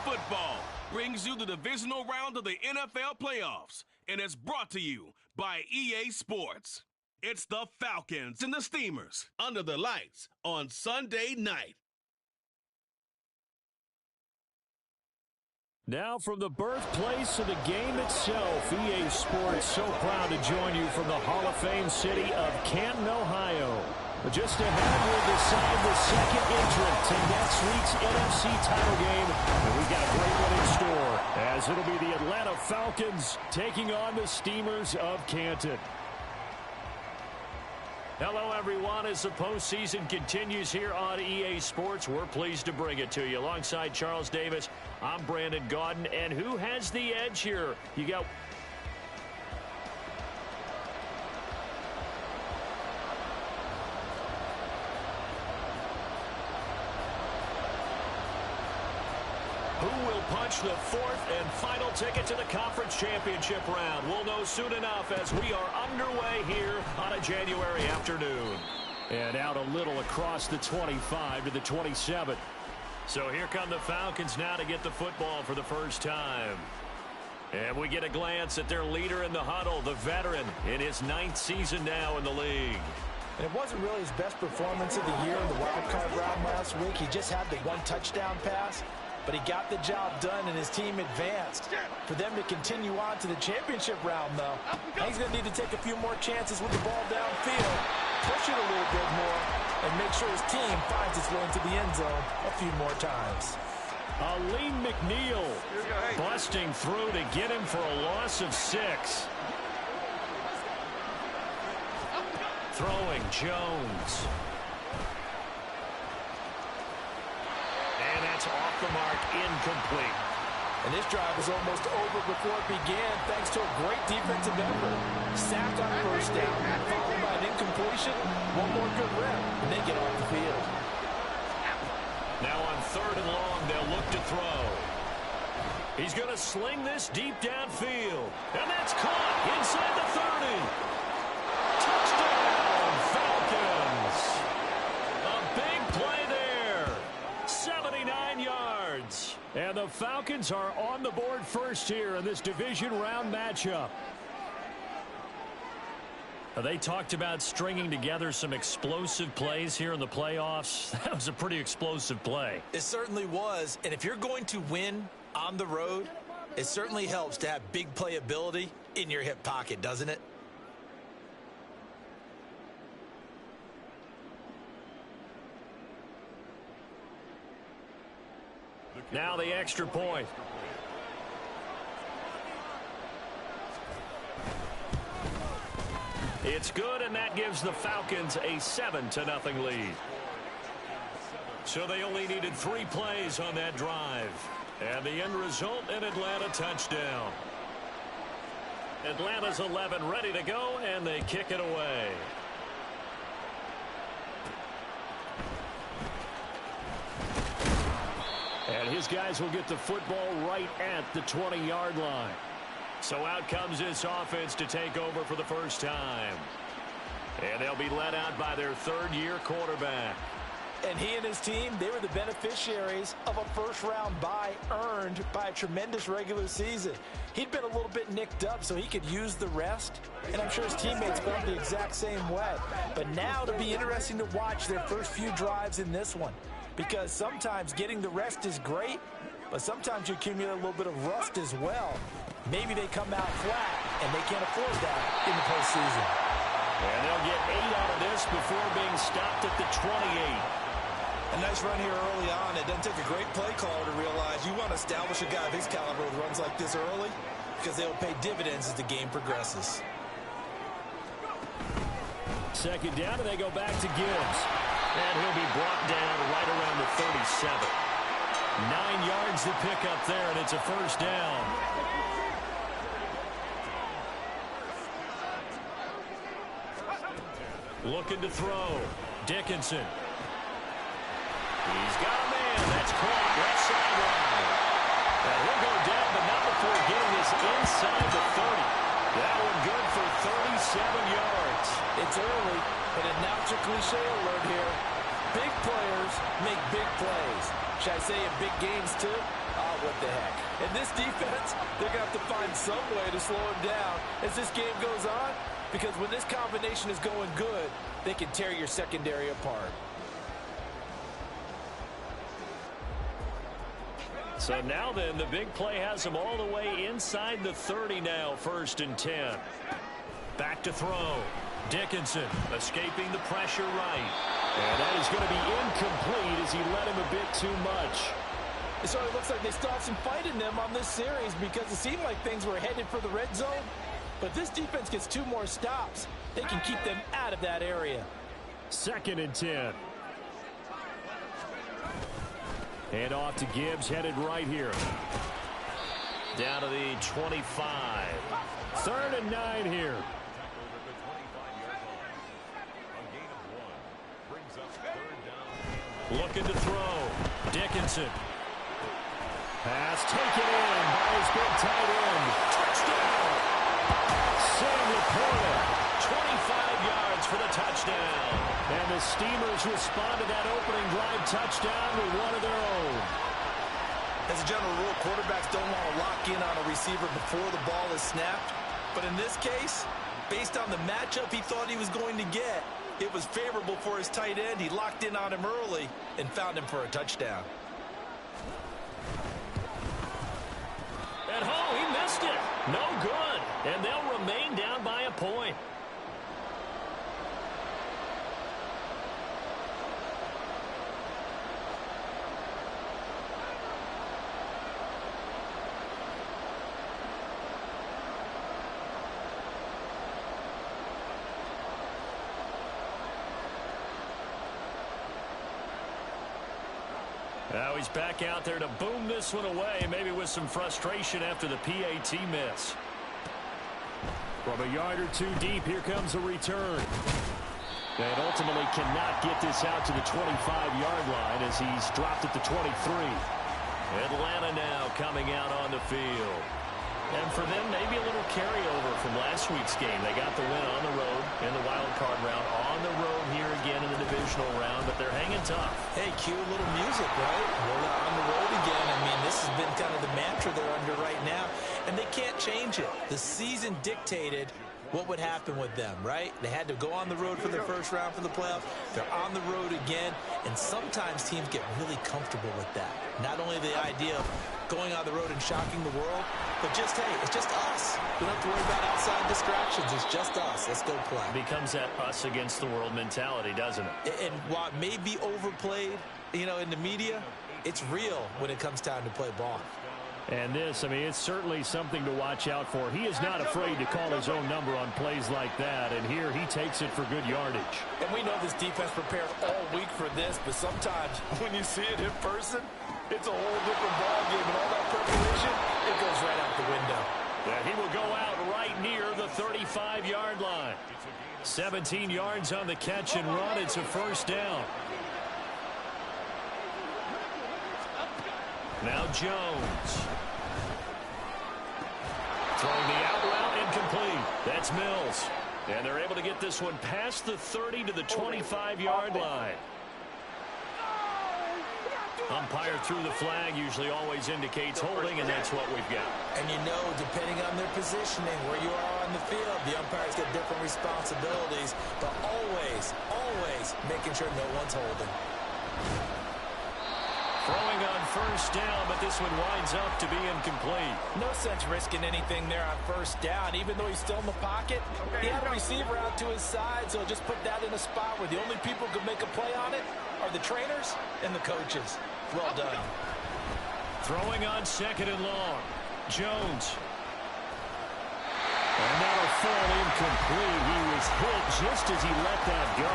Football brings you the divisional round of the NFL playoffs, and it's brought to you by EA Sports. It's the Falcons and the Steamers under the lights on Sunday night. Now from the birthplace of the game itself, EA Sports so proud to join you from the Hall of Fame city of Canton, Ohio. But just ahead, we'll decide the second entrant to next week's NFC title game. And we've got a great one in store, as it'll be the Atlanta Falcons taking on the Steamers of Canton. Hello, everyone. As the postseason continues here on EA Sports, we're pleased to bring it to you. Alongside Charles Davis, I'm Brandon Gaudin. And who has the edge here? You got... Who will punch the fourth and final ticket to the conference championship round? We'll know soon enough as we are underway here on a January afternoon. And out a little across the 25 to the 27. So here come the Falcons now to get the football for the first time. And we get a glance at their leader in the huddle, the veteran, in his 9th season now in the league. And it wasn't really his best performance of the year in the wild card round last week. He just had the one touchdown pass. But he got the job done, and his team advanced. For them to continue on to the championship round, though, he's going to need to take a few more chances with the ball downfield, push it a little bit more, and make sure his team finds its way into the end zone a few more times. Aleem McNeil busting through to get him for a loss of 6. Throwing Jones. And that's off the mark, incomplete. And this drive was almost over before it began thanks to a great defensive effort. Sacked on first down, followed by an incompletion, one more good rep, and they get off the field. Now on 3rd and long, they'll look to throw. He's going to sling this deep downfield. And that's caught inside the 30. Touchdown, Falcons. A big play there. 79 yards. And the Falcons are on the board first here in this division round matchup. They talked about stringing together some explosive plays here in the playoffs. That was a pretty explosive play. It certainly was. And if you're going to win on the road, it certainly helps to have big playability in your hip pocket, doesn't it? Now the extra point. It's good, and that gives the Falcons a 7-0 lead. So they only needed 3 plays on that drive. And the end result, an Atlanta touchdown. Atlanta's 11 ready to go, and they kick it away. And his guys will get the football right at the 20-yard line. So out comes this offense to take over for the first time. And they'll be led out by their 3rd-year quarterback. And he and his team, they were the beneficiaries of a first-round bye earned by a tremendous regular season. He'd been a little bit nicked up, so he could use the rest. And I'm sure his teammates felt the exact same way. But now it'll be interesting to watch their first few drives in this one. Because sometimes getting the rest is great, but sometimes you accumulate a little bit of rust as well. Maybe they come out flat, and they can't afford that in the postseason. And they'll get 8 out of this before being stopped at the 28. A nice run here early on. It doesn't take a great play caller to realize you want to establish a guy of his caliber with runs like this early because they will pay dividends as the game progresses. 2nd down, and they go back to Gibbs. And he'll be brought down right around the 37. 9 yards to pick up there, and it's a first down. Looking to throw. Dickinson. He's got a man. That's caught. Left sideline. And he'll go down, but not before getting this inside the 30. That one good for 37 yards. It's early, but announcer cliche alert here. Big players make big plays. Should I say in big games, too? what the heck. And this defense, they're going to have to find some way to slow him down as this game goes on, because when this combination is going good, they can tear your secondary apart. So now then, the big play has him all the way inside the 30 now, 1st and 10. Back to throw. Dickinson escaping the pressure right. And that is going to be incomplete as he led him a bit too much. So it looks like they still have some fight in them on this series, because it seemed like things were headed for the red zone. But this defense gets 2 more stops. They can keep them out of that area. 2nd and 10. And off to Gibbs, headed right here. Down to the 25. 3rd and 9 here. Looking to throw. Dickinson. Pass taken in by his big tight end. Touchdown! Sam Laporta. 25 yards for the touchdown. And the Steamers respond to that opening drive touchdown with one of their own. As a general rule, quarterbacks don't want to lock in on a receiver before the ball is snapped. But in this case, based on the matchup he thought he was going to get, it was favorable for his tight end. He locked in on him early and found him for a touchdown. At home, he missed it. No good. And they'll remain down by a point. Now he's back out there to boom this one away, maybe with some frustration after the PAT miss. From a yard or 2 deep, here comes a return. And ultimately cannot get this out to the 25-yard line as he's dropped at the 23. Atlanta now coming out on the field. And for them, maybe a little carryover from last week's game. They got the win on the road in the wild card round, on the road here again in the divisional round, but they're hanging tough. Hey, cue a little music, right? We're on the road again. I mean, this has been kind of the mantra they're under right now, and they can't change it. The season dictated what would happen with them, right? They had to go on the road for the first round for the playoffs. They're on the road again, and sometimes teams get really comfortable with that. Not only the idea of going on the road and shocking the world, but just, hey, it's just us. We don't have to worry about outside distractions. It's just us. Let's go play. It becomes that us against the world mentality, doesn't it? And while it may be overplayed, you know, in the media, it's real when it comes time to play ball. And this, I mean, it's certainly something to watch out for. He is not afraid to call his own number on plays like that, and here he takes it for good yardage. And we know this defense prepared all week for this, but sometimes when you see it in person, it's a whole different ballgame, and all that preparation, it goes right out the window. Yeah, he will go out right near the 35-yard line. 17 yards on the catch and run. It's a 1st down. Now Jones. Throwing the out route, incomplete. That's Mills. And they're able to get this one past the 30 to the 25-yard line. Umpire threw the flag, usually always indicates holding, and that's what we've got. And you know, depending on their positioning, where you are on the field, the umpires get different responsibilities, but always, always making sure no one's holding. Throwing on 1st down, but this one winds up to be incomplete. No sense risking anything there on 1st down, even though he's still in the pocket. He had a receiver out to his side, so just put that in a spot where the only people who could make a play on it are the trainers and the coaches. Well done. Throwing on 2nd and long. Jones. And that'll fall incomplete. He was hit just as he let that go.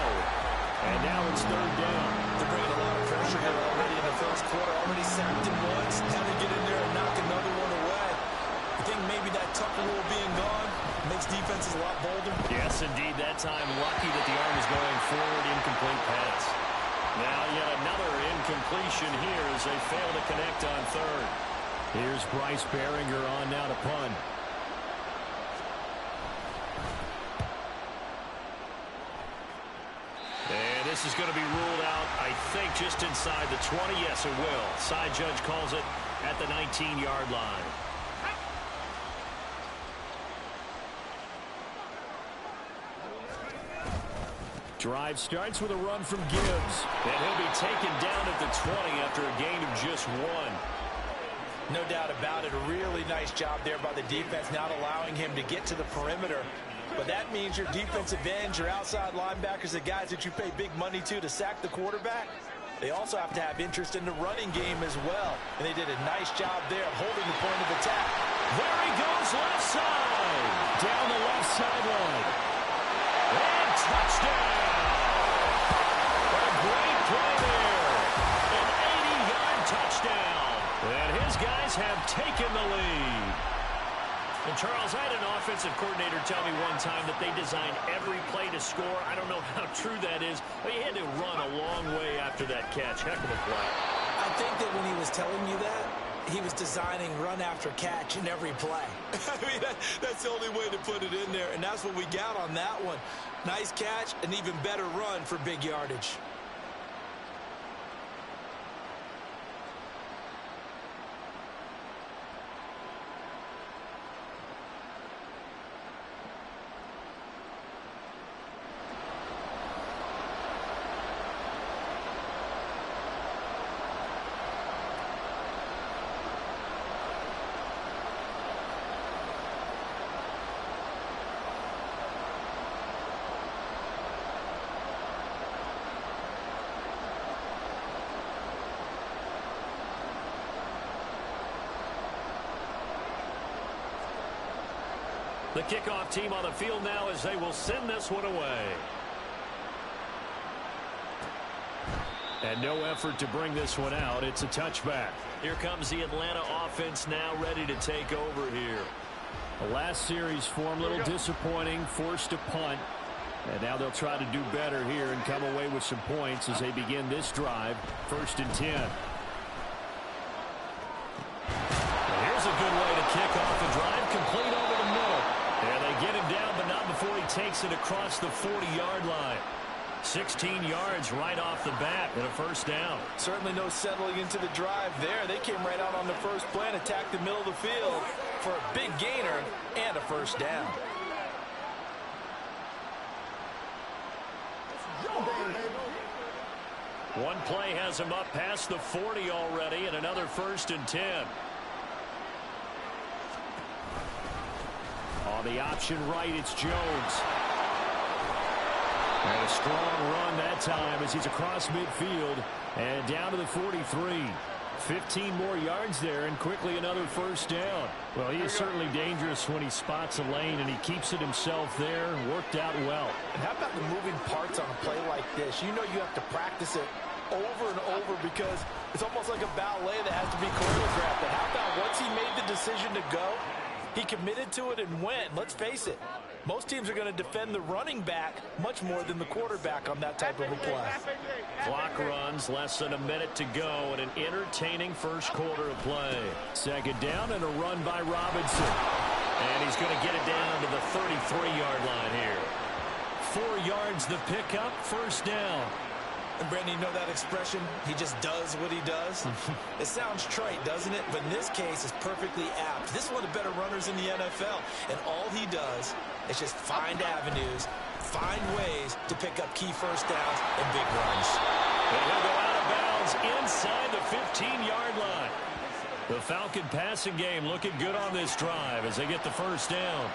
And now it's 3rd down. They're bringing a lot of pressure here already in the first quarter. Already sacked him once. Had to get in there and knock another one away. I think maybe that Tucker rule being gone makes defenses a lot bolder. Yes, indeed. That time lucky that the arm is going forward. Incomplete pass. Now yet another incompletion here as they fail to connect on 3rd. Here's Bryce Behringer on now to punt. And this is going to be ruled out, I think, just inside the 20. Yes, it will. Side judge calls it at the 19-yard line. Drive starts with a run from Gibbs. And he'll be taken down at the 20 after a gain of just 1. No doubt about it. A really nice job there by the defense, not allowing him to get to the perimeter. But that means your defensive ends, your outside linebackers, the guys that you pay big money to sack the quarterback, they also have to have interest in the running game as well. And they did a nice job there of holding the point of attack. There he goes left side. Down the left sideline. And touchdown. A great play there. An 80-yard touchdown. And his guys have taken the lead. And Charles, I had an offensive coordinator tell me one time that they designed every play to score. I don't know how true that is, but he had to run a long way after that catch. Heck of a play. I think that when he was telling you that, he was designing run after catch in every play. I mean, that's the only way to put it in there, and that's what we got on that one. Nice catch, an even better run for big yardage. The kickoff team on the field now as they will send this one away. And no effort to bring this one out. It's a touchback. Here comes the Atlanta offense now ready to take over here. The last series form a little disappointing, forced to punt. And now they'll try to do better here and come away with some points as they begin this drive. 1st and 10. And here's a good way to kick off the drive, complete over the middle. And they get him down, but not before he takes it across the 40-yard line. 16 yards right off the bat and a first down. Certainly no settling into the drive there. They came right out on the first play and attacked the middle of the field for a big gainer and a first down. One play has him up past the 40 already, and another 1st and 10. On the option right, it's Jones. And a strong run that time as he's across midfield and down to the 43. 15 more yards there and quickly another first down. Well, he is certainly dangerous when he spots a lane and he keeps it himself there. Worked out well. And how about the moving parts on a play like this? You know you have to practice it over and over because it's almost like a ballet that has to be choreographed. But how about once he made the decision to go, he committed to it and went. Let's face it, most teams are going to defend the running back much more than the quarterback on that type of a play. Clock runs, less than a minute to go, and an entertaining first quarter of play. 2nd down and a run by Robinson. And he's going to get it down to the 33-yard line here. 4 yards the pickup, first down. And Brandon, you know that expression? He just does what he does? It sounds trite, doesn't it? But in this case, it's perfectly apt. This is one of the better runners in the NFL. And all he does is just find avenues, find ways to pick up key first downs and big runs. And he'll go out of bounds inside the 15-yard line. The Falcon passing game looking good on this drive as they get the first down.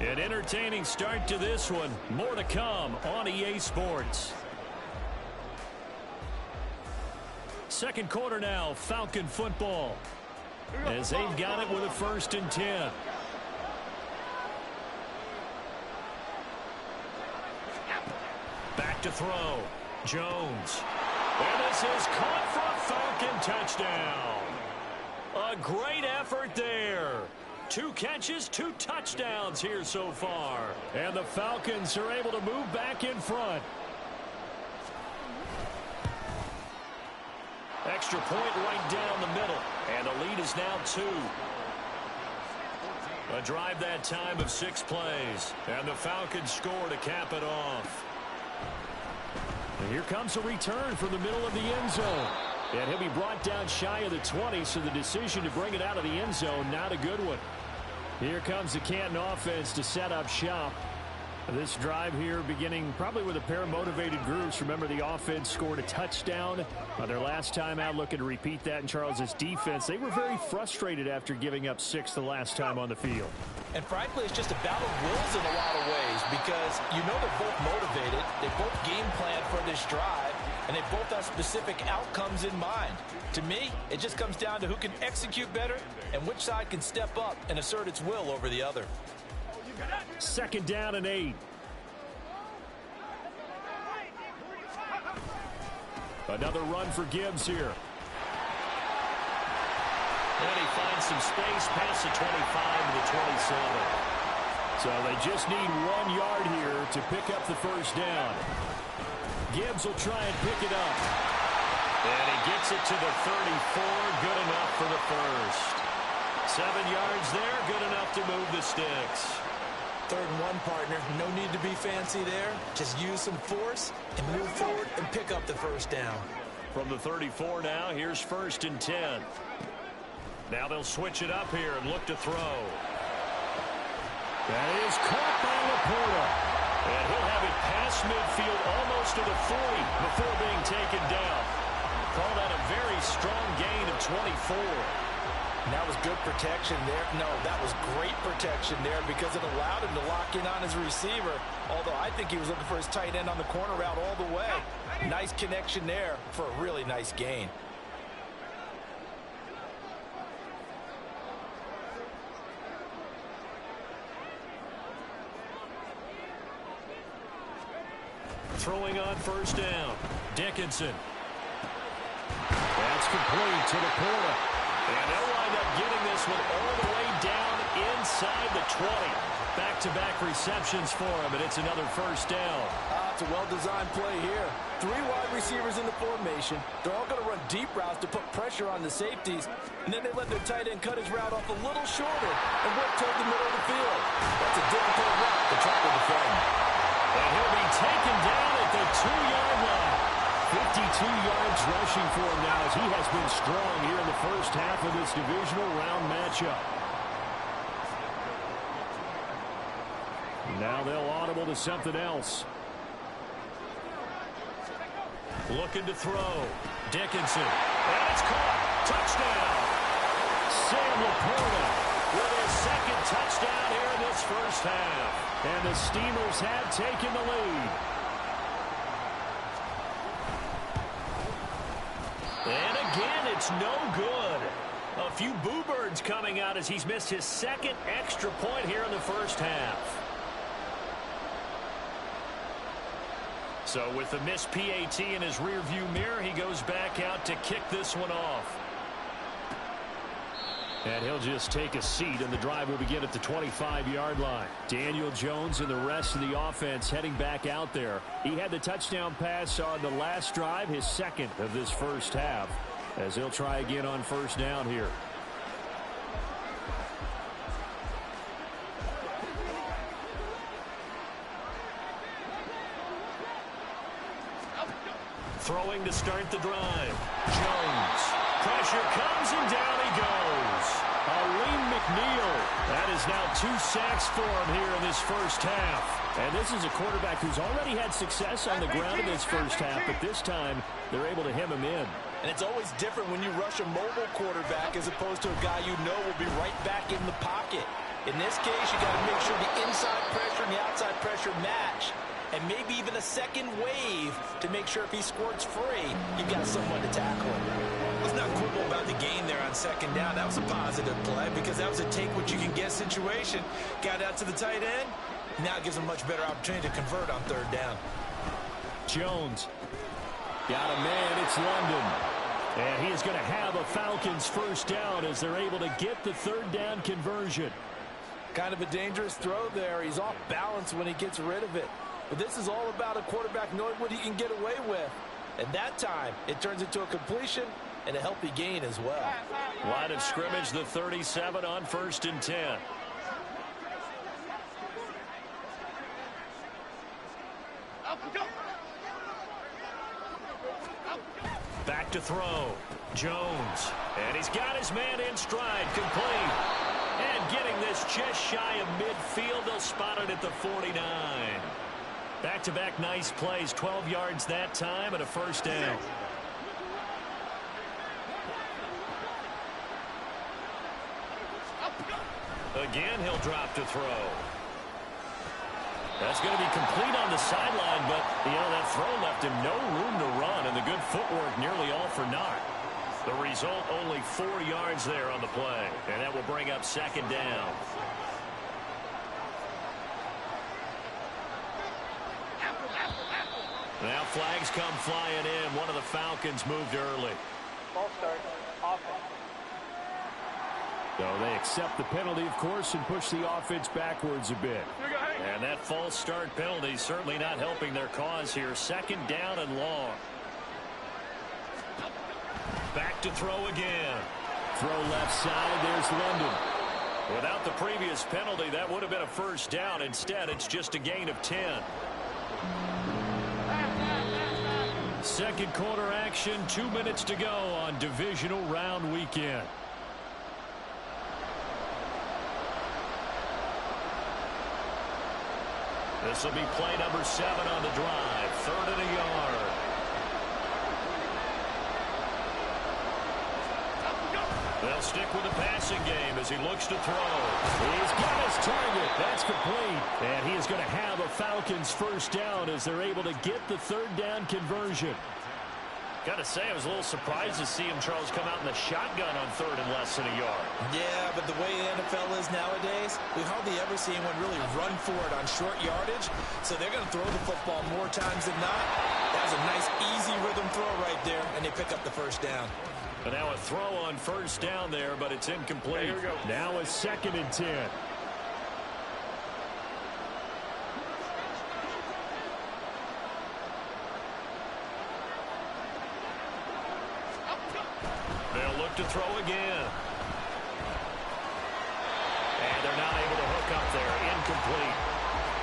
An entertaining start to this one. More to come on EA Sports. 2nd quarter now, Falcon football. As they've got it with a 1st and 10. Back to throw. Jones. And this is caught for a Falcon touchdown. A great effort there. 2 catches, 2 touchdowns here so far. And the Falcons are able to move back in front. Extra point right down the middle. And the lead is now 2. A drive that time of 6 plays. And the Falcons score to cap it off. And here comes a return from the middle of the end zone. And he'll be brought down shy of the 20, so the decision to bring it out of the end zone, not a good one. Here comes the Canton offense to set up shop. This drive here beginning probably with a pair of motivated groups. Remember, the offense scored a touchdown on their last time out, looking to repeat that in Charles's defense. They were very frustrated after giving up 6 the last time on the field. And frankly, it's just a battle of wills in a lot of ways because you know they're both motivated. They both game plan for this drive, and they both have specific outcomes in mind. To me, it just comes down to who can execute better and which side can step up and assert its will over the other. 2nd down and 8. Another run for Gibbs here. And he finds some space past the 25 to the 27. So they just need 1 yard here to pick up the first down. Gibbs will try and pick it up. And he gets it to the 34. Good enough for the first. 7 yards there. Good enough to move the sticks. 3rd and 1, partner. No need to be fancy there. Just use some force and move forward and pick up the first down. From the 34 now, here's 1st and 10. Now they'll switch it up here and look to throw. That is caught by Laporta. And he'll have it past midfield almost to the 40 before being taken down. Call that a very strong gain of 24. And that was good protection there. No, that was great protection there because it allowed him to lock in on his receiver. Although I think he was looking for his tight end on the corner route all the way. Nice connection there for a really nice gain. Throwing on 1st down. Dickinson. That's complete to Laporta. And they'll wind up getting this one all the way down inside the 20. Back-to-back receptions for him, and it's another 1st down. It's a well-designed play here. 3 wide receivers in the formation. They're all going to run deep routes to put pressure on the safeties, and then they let their tight end cut his route off a little shorter and work toward the middle of the field. That's a difficult route to try to defend. And he'll be taken down at the 2-yard line. 52 yards rushing for him now as he has been strong here in the first half of this divisional round matchup. Now they'll audible to something else. Looking to throw. Dickinson. And it's caught. Touchdown. Sam Laporta with his 2nd touchdown here in this first half. And the Steamers have taken the lead. And again, it's no good. A few boo birds coming out as he's missed his 2nd extra point here in the first half. So with the missed PAT in his rearview mirror, he goes back out to kick this one off. And he'll just take a seat, and the drive will begin at the 25-yard line. Daniel Jones and the rest of the offense heading back out there. He had the touchdown pass on the last drive, his 2nd of this first half, as he'll try again on 1st down here. Throwing to start the drive. Jones. Pressure comes and down he goes. Aleem McNeil. That is now 2 sacks for him here in this first half. And this is a quarterback who's already had success on the ground in this first half, but this time they're able to hem him in. And it's always different when you rush a mobile quarterback as opposed to a guy you know will be right back in the pocket. In this case, you got to make sure the inside pressure and the outside pressure match. And maybe even a second wave to make sure if he squirts free, you've got someone to tackle him. Let's not quibble about the gain there on 2nd down. That was a positive play because that was a take-what-you-can-get situation. Got out to the tight end. Now it gives him a much better opportunity to convert on 3rd down. Jones. Got a man. It's London. And he is going to have a Falcons 1st down as they're able to get the 3rd down conversion. Kind of a dangerous throw there. He's off balance when he gets rid of it. But this is all about a quarterback knowing what he can get away with. And that time, it turns into a completion and a healthy gain as well. Line of scrimmage, the 37 on 1st and 10. Back to throw. Jones. And he's got his man in stride. Complete. And getting this just shy of midfield. They'll spot it at the 49. Back-to-back nice plays. 12 yards that time and a first down. Again, he'll drop to throw. That's going to be complete on the sideline, but, that throw left him no room to run, and the good footwork nearly all for naught. The result, only 4 yards there on the play, and that will bring up second down. Now flags come flying in. One of the Falcons moved early. Ball start. Offense. So they accept the penalty, of course, and push the offense backwards a bit. And that false start penalty certainly not helping their cause here. Second down and long. Back to throw again. Throw left side. There's London. Without the previous penalty, that would have been a first down. Instead, it's just a gain of 10. Second quarter action. 2 minutes to go on divisional round weekend. This will be play number 7 on the drive. 3rd and a yard. They'll stick with the passing game as he looks to throw. He's got his target. That's complete. And he is going to have a Falcons first down as they're able to get the 3rd down conversion. Got to say, I was a little surprised to see him, Charles, come out in the shotgun on 3rd and less than a yard. Yeah, but the way the NFL is nowadays, we hardly ever see anyone really run for it on short yardage. So they're going to throw the football more times than not. That was a nice, easy rhythm throw right there, and they pick up the first down. And now a throw on first down there, but it's incomplete. Now a 2nd and 10. They'll look to throw again. And they're not able to hook up there. Incomplete.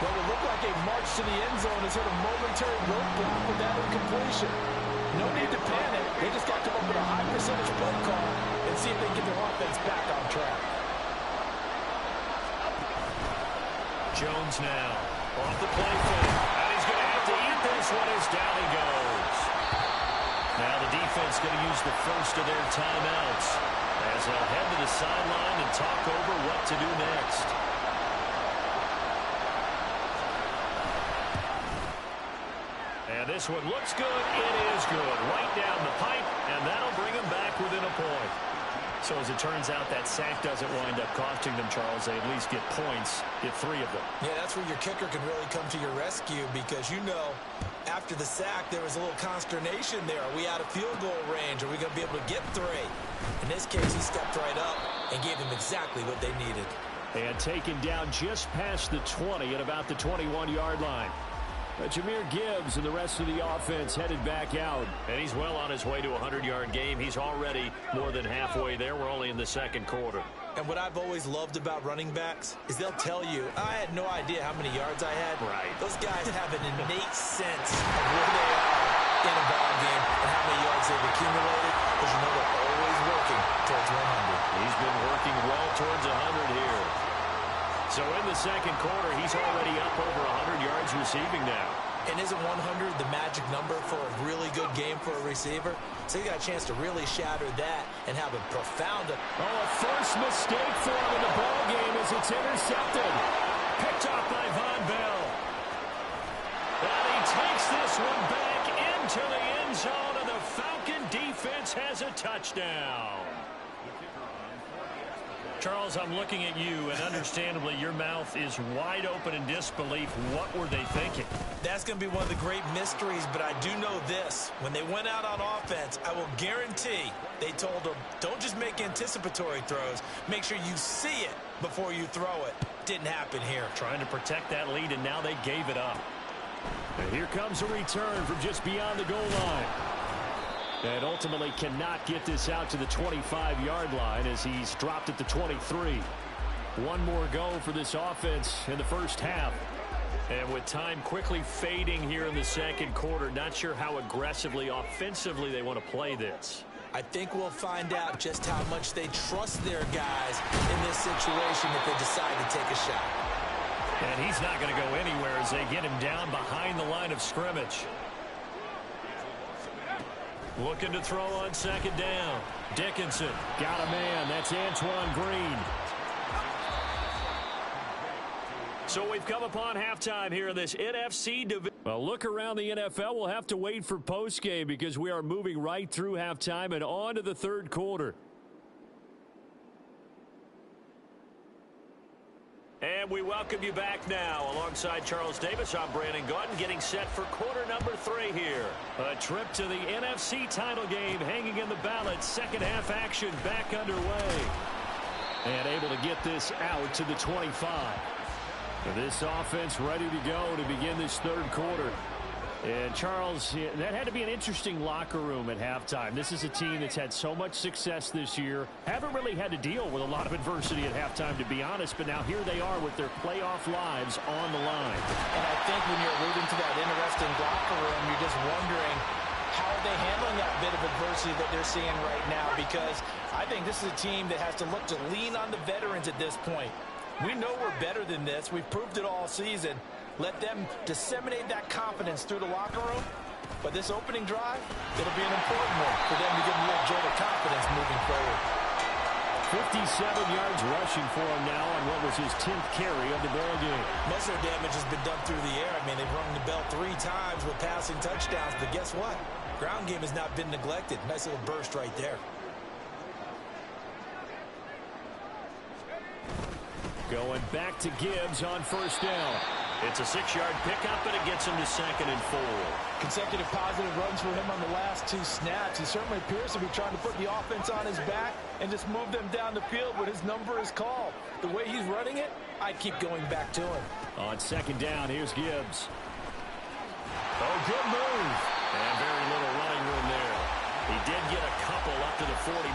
Well, it looked like a march to the end zone has hit a momentary roadblock with that incompletion. No need to panic. They just got to come up with a high percentage play call and see if they can get their offense back on track. Jones now off the play fake. And he's going to have to eat this one as down he goes. Now the defense going to use the first of their timeouts as they'll head to the sideline and talk over what to do next. And this one looks good. It is good. Right down the pipe, and that'll bring them back within a point. So as it turns out, that sack doesn't wind up costing them, Charles. They at least get points, get 3 of them. Yeah, that's where your kicker can really come to your rescue because, after the sack, there was a little consternation there. Are we out of field goal range? Are we going to be able to get 3? In this case, he stepped right up and gave them exactly what they needed. And taken down just past the 20 at about the 21-yard line. Jahmyr Gibbs and the rest of the offense headed back out. And he's well on his way to a 100-yard game. He's already more than halfway there. We're only in the second quarter. And what I've always loved about running backs is they'll tell you, I had no idea how many yards I had. Right. Those guys have an innate sense of where they are in a ball game and how many yards they've accumulated because they're always working towards 100. He's been working well towards 100 here. So in the second quarter, he's already up over 100 yards receiving now. And isn't 100 the magic number for a really good game for a receiver? So he got a chance to really shatter that and have a profound... a first mistake for him in the ball game as it's intercepted. Picked off by Von Bell. And he takes this one back into the end zone, and the Falcon defense has a touchdown. Charles, I'm looking at you, and understandably, your mouth is wide open in disbelief. What were they thinking? That's going to be one of the great mysteries, but I do know this. When they went out on offense, I will guarantee they told them, don't just make anticipatory throws. Make sure you see it before you throw it. Didn't happen here. Trying to protect that lead, and now they gave it up. And here comes a return from just beyond the goal line. And ultimately cannot get this out to the 25-yard line as he's dropped at the 23. One more go for this offense in the first half. And with time quickly fading here in the second quarter, not sure how aggressively, offensively they want to play this. I think we'll find out just how much they trust their guys in this situation if they decide to take a shot. And he's not going to go anywhere as they get him down behind the line of scrimmage. Looking to throw on second down. Dickinson got a man. That's Antoine Green. So we've come upon halftime here in this NFC division. Well, look around the NFL. We'll have to wait for postgame because we are moving right through halftime and on to the third quarter. And we welcome you back now. Alongside Charles Davis, I'm Brandon Gaudin, getting set for quarter number 3 here. A trip to the NFC title game hanging in the balance. Second half action back underway. And able to get this out to the 25. This offense ready to go to begin this third quarter. And Charles, that had to be an interesting locker room at halftime. This is a team that's had so much success this year. Haven't really had to deal with a lot of adversity at halftime, to be honest. But now here they are with their playoff lives on the line. And I think when you're alluding to that interesting locker room, you're just wondering how are they handling that bit of adversity that they're seeing right now. Because I think this is a team that has to look to lean on the veterans at this point. We know we're better than this. We've proved it all season. Let them disseminate that confidence through the locker room. But this opening drive, it'll be an important one for them to give them a little jolt of confidence moving forward. 57 yards rushing for him now on what was his 10th carry of the ball game. Most of their damage has been done through the air. I mean, they've rung the bell 3 times with passing touchdowns. But guess what? Ground game has not been neglected. Nice little burst right there. Going back to Gibbs on first down. It's a 6-yard pickup, and it gets him to 2nd and 4. Consecutive positive runs for him on the last 2 snaps. He certainly appears to be trying to put the offense on his back and just move them down the field when his number is called. The way he's running it, I keep going back to him. On second down, here's Gibbs. Oh, good move. And very little running room there. He did get a couple up to the 49.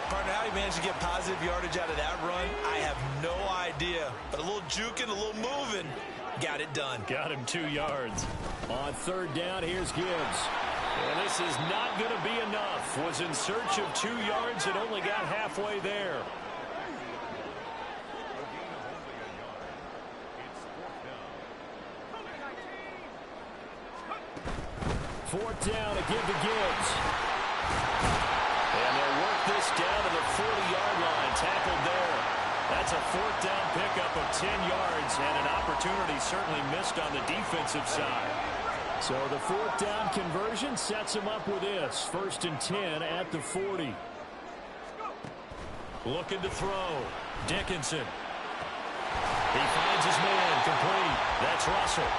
Partner, how he managed to get positive yardage out of that run, I have no idea. But a little juking, a little moving, got it done. Got him 2 yards. On third down, here's Gibbs. And this is not going to be enough. Was in search of 2 yards and only got halfway there. Fourth down, a give to Gibbs. And they'll work this down to the 40-yard line. Tackled there. That's a fourth down pickup of 10 yards, and an opportunity certainly missed on the defensive side. So the fourth down conversion sets him up with this. 1st and 10 at the 40. Looking to throw. Dickinson. He finds his man. Complete. That's Russell.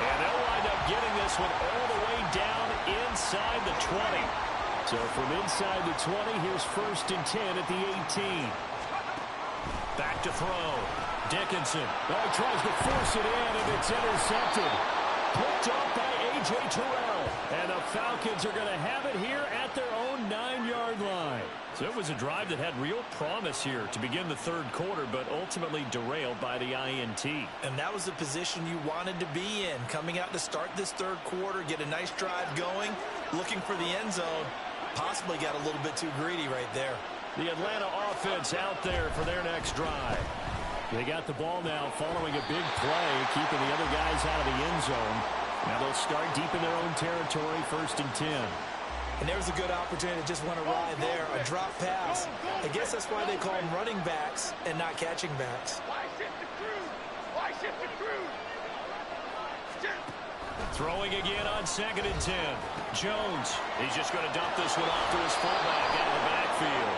And they'll wind up getting this one all the way down inside the 20. So from inside the 20, here's 1st and 10 at the 18. Back to throw. Dickinson. Oh, he tries to force it in, and it's intercepted. Picked off by A.J. Terrell. And the Falcons are going to have it here at their own 9-yard line. So it was a drive that had real promise here to begin the third quarter, but ultimately derailed by the INT. And that was the position you wanted to be in. Coming out to start this third quarter, get a nice drive going, looking for the end zone. Possibly got a little bit too greedy right there. The Atlanta offense out there for their next drive. They got the ball now following a big play, keeping the other guys out of the end zone. Now they'll start deep in their own territory, 1st and 10. And there's a good opportunity to just went awry there. A drop pass. I guess that's why they call them running backs and not catching backs. Why shift the crew? Throwing again on 2nd and 10. Jones. He's just going to dump this one off to his fullback out of the backfield.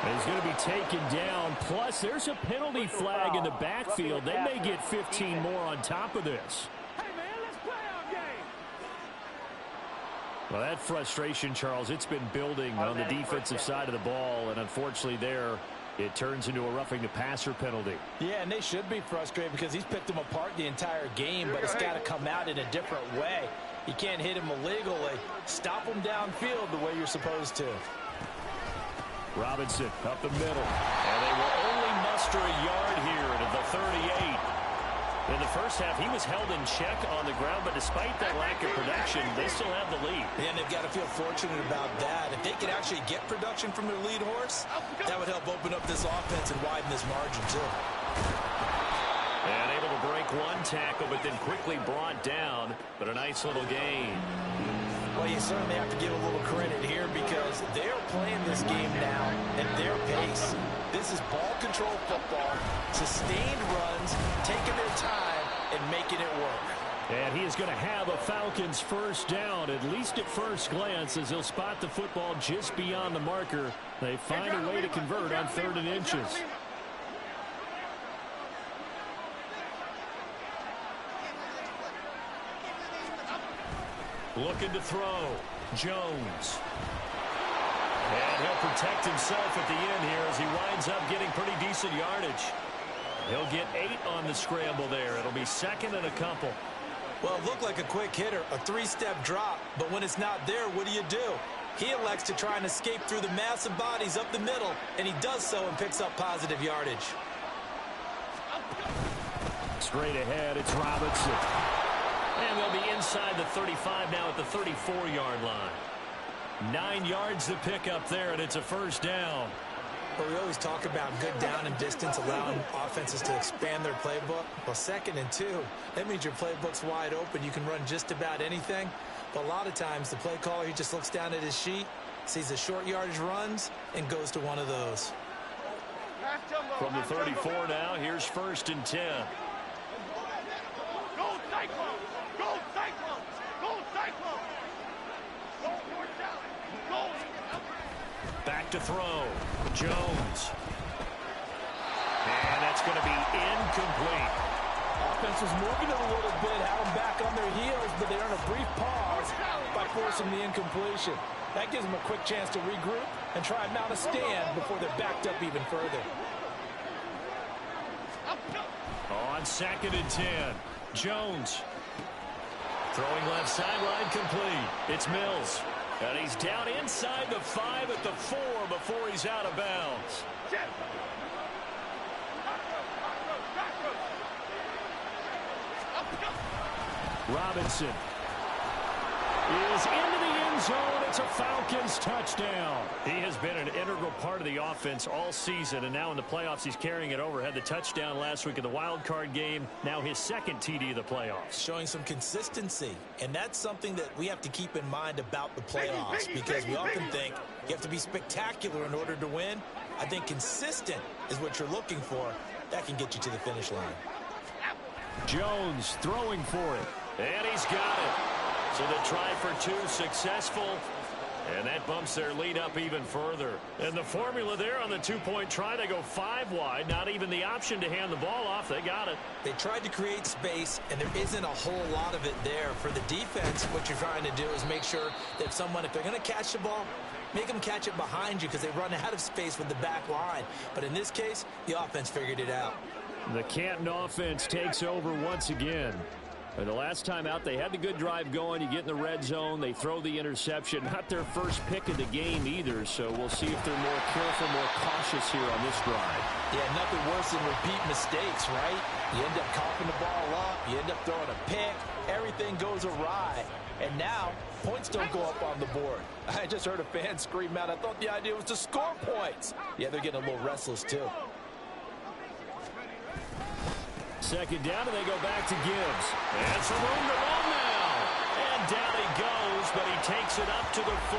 And he's going to be taken down. Plus, there's a penalty flag in the backfield. They may get 15 more on top of this. Hey, man, let's play our game. Well, that frustration, Charles, it's been building on the defensive side of the ball. And unfortunately there, it turns into a roughing the passer penalty. Yeah, and they should be frustrated because he's picked them apart the entire game, but it's got to come out in a different way. You can't hit him illegally. Stop him downfield the way you're supposed to. Robinson up the middle. And they will only muster a yard here to the 38. In the first half, he was held in check on the ground, but despite that lack of production, they still have the lead. And they've got to feel fortunate about that. If they could actually get production from their lead horse, that would help open up this offense and widen this margin, too. And able to break one tackle, but then quickly brought down. But a nice little gain. Well, you certainly have to give a little credit here because they're playing this game now at their pace. This is ball control football, sustained runs, taking their time, and making it work. And he is going to have a Falcons first down, at least at first glance, as he'll spot the football just beyond the marker. They find a way to convert on 3rd and inches. Looking to throw. Jones. And he'll protect himself at the end here as he winds up getting pretty decent yardage. He'll get 8 on the scramble there. It'll be 2nd and a couple. Well, it looked like a quick hitter, a 3-step drop, but when it's not there, what do? He elects to try and escape through the massive bodies up the middle, and he does so and picks up positive yardage. Straight ahead, it's Robinson. And they'll be inside the 35 now at the 34-yard line. 9 yards to pick up there, and it's a first down. Well, we always talk about good down and distance, allowing offenses to expand their playbook. Well, 2nd and 2, that means your playbook's wide open. You can run just about anything. But a lot of times, the play caller, he just looks down at his sheet, sees the short yardage runs, and goes to one of those. From the 34 now, here's 1st and 10. Go Cyclones! Go Cyclones! Go Cyclones! Go North Dallas! Go! Back to throw. Jones. And that's going to be incomplete. Offense was moving it a little bit, had them back on their heels, but they earn a brief pause by forcing the incompletion. That gives them a quick chance to regroup and try and mount a stand before they're backed up even further. On 2nd and 10. Jones. Throwing left sideline complete. It's Mills. And he's down inside the 5 at the 4 before he's out of bounds. Robinson is into the end zone. It's a Falcons touchdown. He has been an integral part of the offense all season, and now in the playoffs he's carrying it over. Had the touchdown last week in the wild card game. Now his 2nd TD of the playoffs. Showing some consistency, and that's something that we have to keep in mind about the playoffs because we often think you have to be spectacular in order to win. I think consistent is what you're looking for. That can get you to the finish line. Jones throwing for it. And he's got it. So the try for 2 successful. And that bumps their lead up even further. And the formula there on the 2-point try, they go 5 wide. Not even the option to hand the ball off. They got it. They tried to create space, and there isn't a whole lot of it there. For the defense, what you're trying to do is make sure that someone, if they're going to catch the ball, make them catch it behind you because they run out of space with the back line. But in this case, the offense figured it out. The Canton offense takes over once again. And the last time out, they had the good drive going. You get in the red zone, they throw the interception. Not their first pick of the game either, so we'll see if they're more careful, more cautious here on this drive. Yeah, nothing worse than repeat mistakes, right? You end up coughing the ball up, you end up throwing a pick, everything goes awry. And now, points don't go up on the board. I just heard a fan scream out, I thought the idea was to score points. Yeah, they're getting a little restless too. 2nd down, and they go back to Gibbs. And some room to run now. And down he goes, but he takes it up to the 40.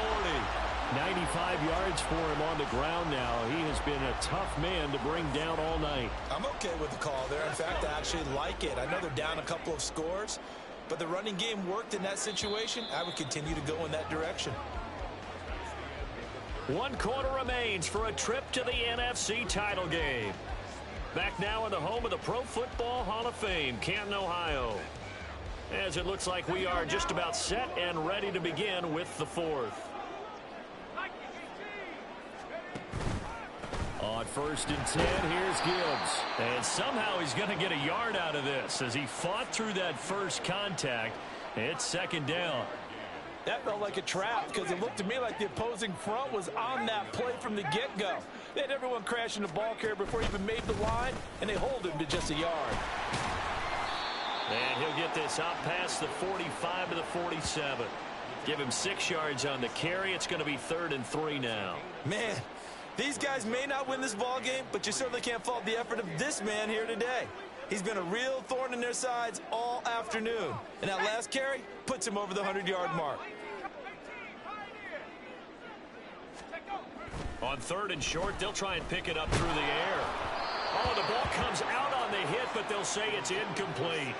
95 yards for him on the ground now. He has been a tough man to bring down all night. I'm okay with the call there. In fact, I actually like it. I know they're down a couple of scores, but the running game worked in that situation. I would continue to go in that direction. 1 quarter remains for a trip to the NFC title game. Back now in the home of the Pro Football Hall of Fame, Canton, Ohio. As it looks like we are just about set and ready to begin with the 4th. On 1st and 10, here's Gibbs. And somehow he's going to get a yard out of this as he fought through that first contact. It's 2nd down. That felt like a trap because it looked to me like the opposing front was on that play from the get-go. They had everyone crashing the ball carrier before he even made the line, and they hold him to just a yard. And he'll get this out past the 45 to the 47. Give him 6 yards on the carry. It's going to be 3rd and 3 now. Man, these guys may not win this ball game, but you certainly can't fault the effort of this man here today. He's been a real thorn in their sides all afternoon. And that last carry puts him over the 100-yard mark. On 3rd and short, they'll try and pick it up through the air. Oh, the ball comes out on the hit, but they'll say it's incomplete.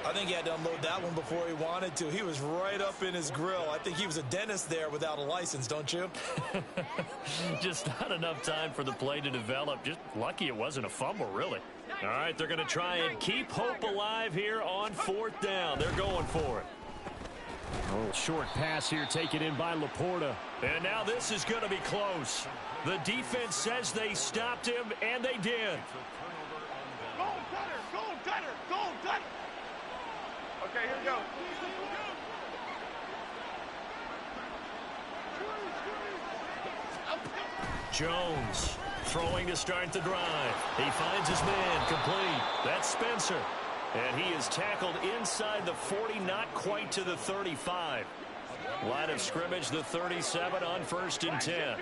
I think he had to unload that one before he wanted to. He was right up in his grill. I think he was a dentist there without a license, don't you? Just not enough time for the play to develop. Just lucky it wasn't a fumble, really. All right, they're going to try and keep hope alive here on 4th down. They're going for it. A little short pass here taken in by Laporta. And now this is going to be close. The defense says they stopped him, and they did. Go, Gunner! Go, Gunner! Go, Gunner! Okay, here we go. Jones throwing to start the drive. He finds his man complete. That's Spencer. And he is tackled inside the 40, not quite to the 35. Line of scrimmage, the 37 on 1st and 10.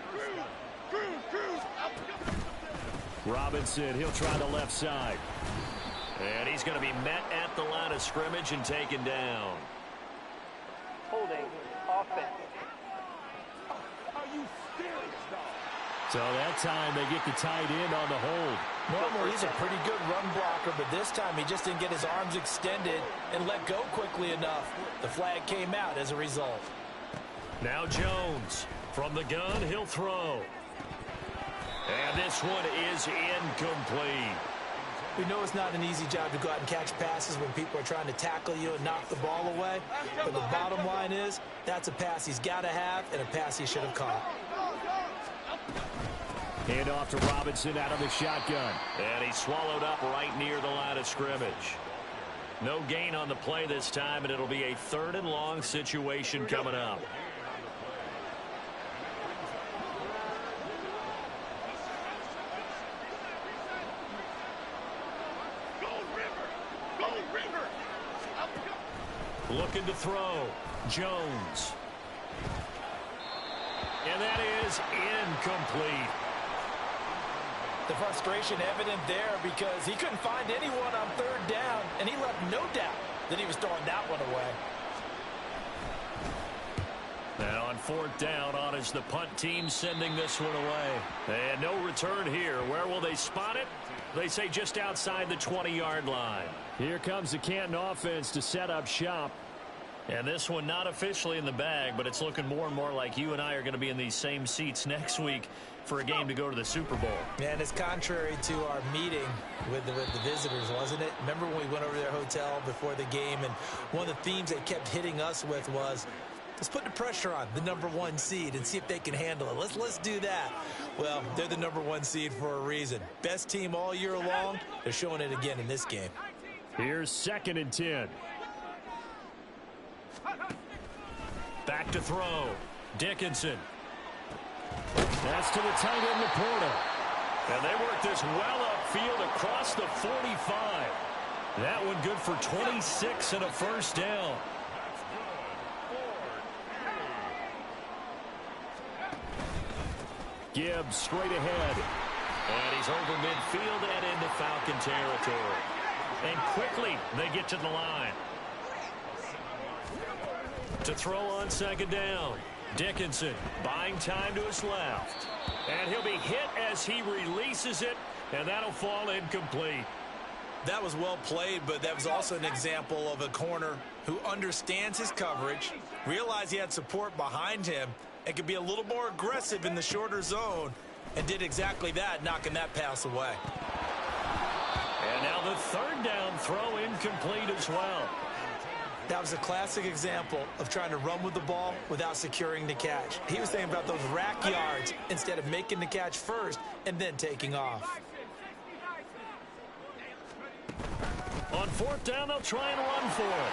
Robinson, he'll try the left side. And he's going to be met at the line of scrimmage and taken down. Holding offense. Are you serious, dog? So that time they get the tight end on the hold. Normally he's a pretty good run blocker, but this time he just didn't get his arms extended and let go quickly enough. The flag came out as a result. Now Jones from the gun, he'll throw. And this one is incomplete. We know it's not an easy job to go out and catch passes when people are trying to tackle you and knock the ball away. But the bottom line is, that's a pass he's got to have and a pass he should have caught. Hand off to Robinson out of the shotgun. And he's swallowed up right near the line of scrimmage. No gain on the play this time, and it'll be a 3rd and long situation coming up. Looking to throw. Jones. And that is incomplete. The frustration evident there because he couldn't find anyone on 3rd down, and he left no doubt that he was throwing that one away. And on 4th down, on is the punt team sending this one away. And no return here. Where will they spot it? They say just outside the 20-yard line. Here comes the Canton offense to set up shop. And this one not officially in the bag, but it's looking more and more like you and I are going to be in these same seats next week for a game to go to the Super Bowl. Man, it's contrary to our meeting with the visitors, wasn't it? Remember when we went over to their hotel before the game, and one of the themes they kept hitting us with was, let's put the pressure on the #1 seed and see if they can handle it. Let's do that. Well, they're the #1 seed for a reason. Best team all year long. They're showing it again in this game. Here's 2nd and 10. Back to throw. Dickinson. That's to the tight end, Laporta. And they work this well upfield across the 45. That one good for 26 and a 1st down. Gibbs straight ahead. And he's over midfield and into Falcon territory. And quickly they get to the line. To throw on 2nd down. Dickinson buying time to his left. And he'll be hit as he releases it, and that'll fall incomplete. That was well played, but that was also an example of a corner who understands his coverage, realized he had support behind him, and could be a little more aggressive in the shorter zone, and did exactly that, knocking that pass away. And now the 3rd down throw incomplete as well. That was a classic example of trying to run with the ball without securing the catch. He was thinking about those rack yards instead of making the catch first and then taking off. On 4th down, they'll try and run for it.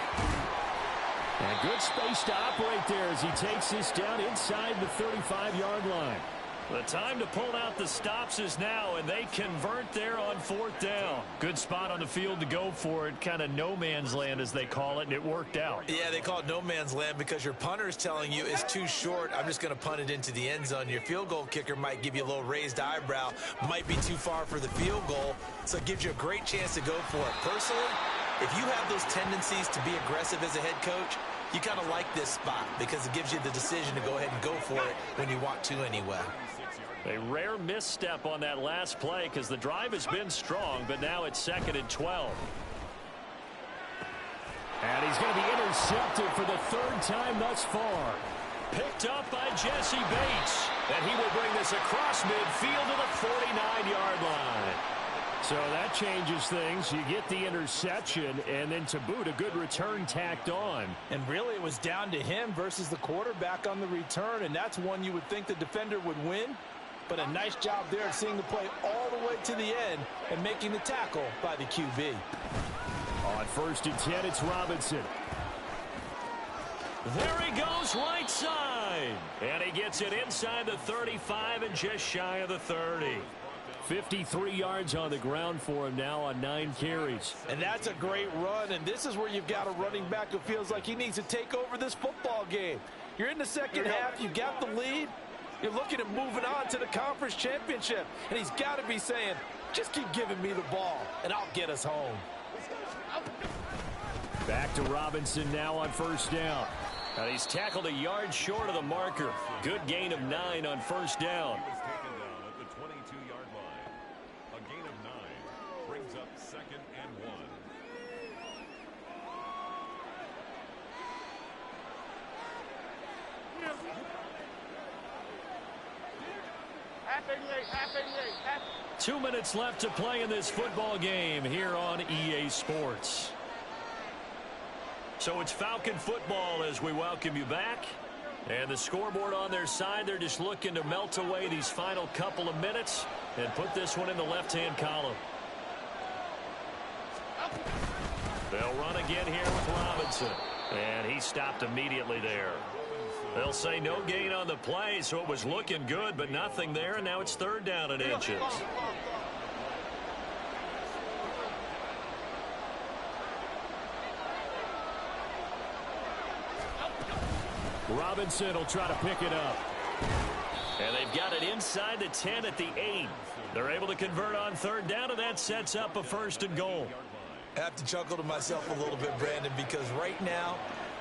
And good space to operate there as he takes this down inside the 35-yard line. The time to pull out the stops is now, and they convert there on 4th down. Good spot on the field to go for it, kind of no man's land as they call it, and it worked out. Yeah, they call it no man's land because your punter is telling you it's too short. I'm just going to punt it into the end zone. Your field goal kicker might give you a little raised eyebrow, might be too far for the field goal, so it gives you a great chance to go for it. Personally, if you have those tendencies to be aggressive as a head coach, you kind of like this spot because it gives you the decision to go ahead and go for it when you want to anyway. A rare misstep on that last play because the drive has been strong, but now it's 2nd and 12. And he's going to be intercepted for the 3rd time thus far. Picked up by Jesse Bates. And he will bring this across midfield to the 49-yard line. So that changes things. You get the interception, and then to boot, a good return tacked on. And really, it was down to him versus the quarterback on the return, and that's one you would think the defender would win. But a nice job there of seeing the play all the way to the end and making the tackle by the QB. On 1st and 10, it's Robinson. There he goes, right side. And he gets it inside the 35 and just shy of the 30. 53 yards on the ground for him now on 9 carries. And that's a great run, and this is where you've got a running back who feels like he needs to take over this football game. You're in the second half, you got the lead. You're looking at moving on to the conference championship, and he's got to be saying, just keep giving me the ball, and I'll get us home. Back to Robinson now on 1st down. And he's tackled a yard short of the marker. Good gain of 9 on 1st down. At the 22-yard line. A gain of 9 brings up 2nd and 1. Half 88, half 88, half. 2 minutes left to play in this football game here on EA Sports. So it's Falcon football as we welcome you back. And the scoreboard on their side, they're just looking to melt away these final couple of minutes and put this one in the left-hand column. They'll run again here with Robinson. And he stopped immediately there. They'll say no gain on the play, so it was looking good, but nothing there, and now it's 3rd down and inches. Robinson will try to pick it up. And they've got it inside the 10 at the 8. They're able to convert on 3rd down, and that sets up a 1st and goal. I have to chuckle to myself a little bit, Brandon, because right now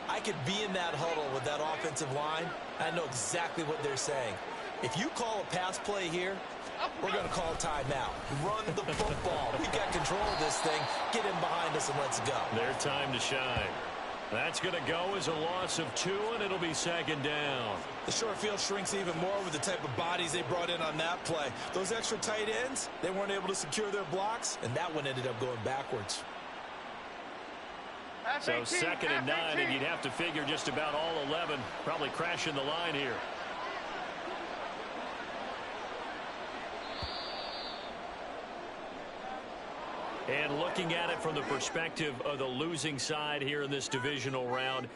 I could be in that huddle with that offensive line. I know exactly what they're saying. If you call a pass play here, we're going to call timeout. Run the football. We got control of this thing. Get in behind us and let's go. Their time to shine. That's going to go as a loss of 2, and it'll be 2nd down. The short field shrinks even more with the type of bodies they brought in on that play. Those extra tight ends, they weren't able to secure their blocks, and that one ended up going backwards. So 2nd and 9, and you'd have to figure just about all 11 probably crashing the line here. And looking at it from the perspective of the losing side here in this divisional round,